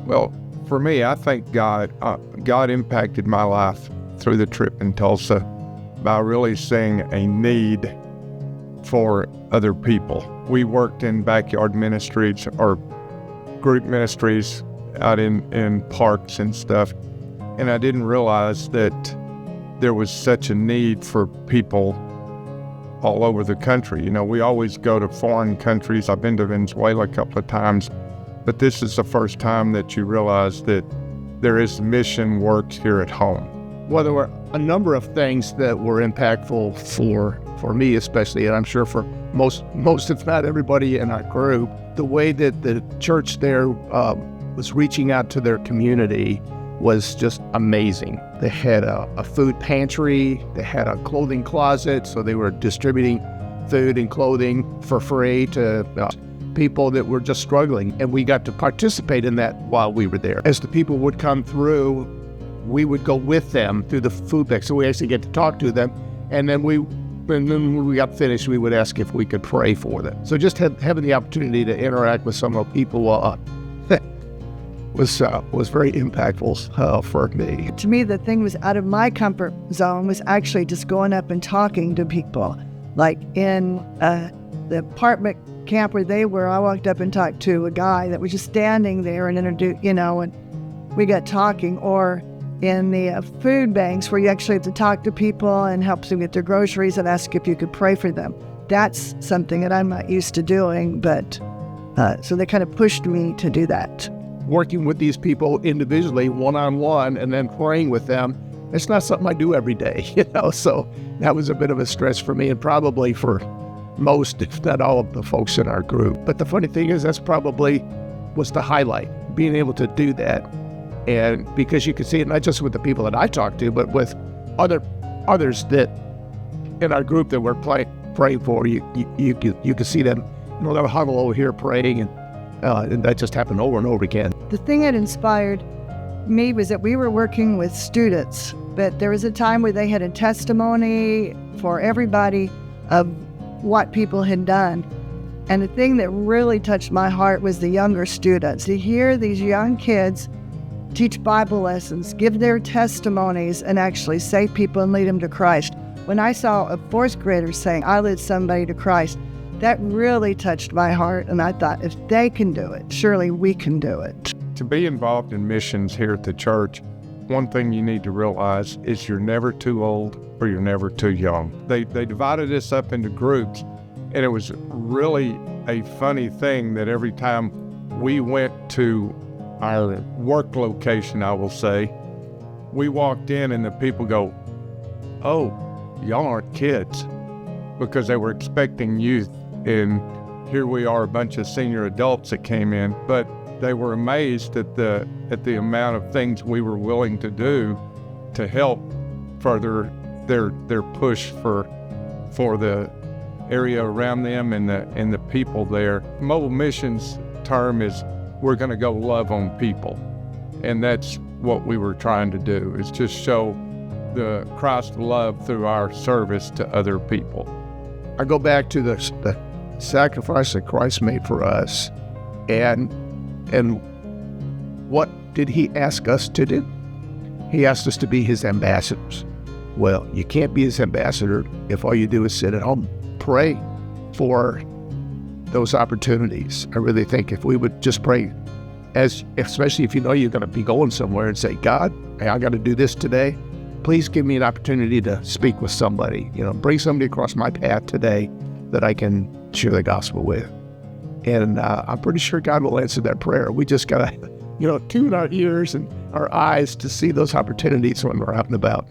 Well, for me, I think God impacted my life through the trip in Tulsa by really seeing a need for other people. We worked in backyard ministries or group ministries out in parks and stuff, and I didn't realize that there was such a need for people all over the country. You know, we always go to foreign countries. I've been to Venezuela a couple of times, but this is the first time that you realize that there is mission work here at home. Well, there were a number of things that were impactful for me especially, and I'm sure for most if not everybody in our group. The way that the church there was reaching out to their community was just amazing. They had a food pantry, they had a clothing closet, so they were distributing food and clothing for free to people that were just struggling, and we got to participate in that while we were there. As the people would come through, we would go with them through the food bank, so we actually get to talk to them, and then when we got finished, we would ask if we could pray for them. So just having the opportunity to interact with some of the people was very impactful for me. To me, the thing was out of my comfort zone was actually just going up and talking to people. Like in the apartment camp where they were, I walked up and talked to a guy that was just standing there and introduced, and we got talking. Or in the food banks where you actually have to talk to people and help them get their groceries and ask if you could pray for them. That's something that I'm not used to doing, but so they kind of pushed me to do that. Working with these people individually, one-on-one, and then praying with them, it's not something I do every day, so that was a bit of a stretch for me and probably for most, if not all, of the folks in our group. But the funny thing is, that's probably was the highlight, being able to do that. And because you could see it not just with the people that I talked to, but with others that in our group that we're praying for, you could see them, they'll huddle over here praying, and that just happened over and over again. The thing that inspired me was that we were working with students, but there was a time where they had a testimony for everybody of what people had done. And the thing that really touched my heart was the younger students. To hear these young kids teach Bible lessons, give their testimonies, and actually save people and lead them to Christ. When I saw a fourth grader saying, I led somebody to Christ, that really touched my heart, and I thought, if they can do it, surely we can do it. To be involved in missions here at the church, one thing you need to realize is you're never too old or you're never too young. They divided us up into groups, and it was really a funny thing that every time we went to our work location, I will say, we walked in and the people go, oh, y'all aren't kids, because they were expecting youth. And here we are, a bunch of senior adults that came in, but they were amazed at the amount of things we were willing to do to help further their push for the area around them and the people there. Mobile missions term is we're going to go love on people, and that's what we were trying to do, is just show the Christ love through our service to other people. I go back to the sacrifice that Christ made for us, and what did he ask us to do? He asked us to be his ambassadors. Well, you can't be his ambassador if all you do is sit at home. Pray for those opportunities. I really think if we would just pray, especially if you know you're going to be going somewhere, and say, God, hey, I got to do this today. Please give me an opportunity to speak with somebody. Bring somebody across my path today that I can share the gospel with. And I'm pretty sure God will answer that prayer. We just got to, tune our ears and our eyes to see those opportunities when we're out and about.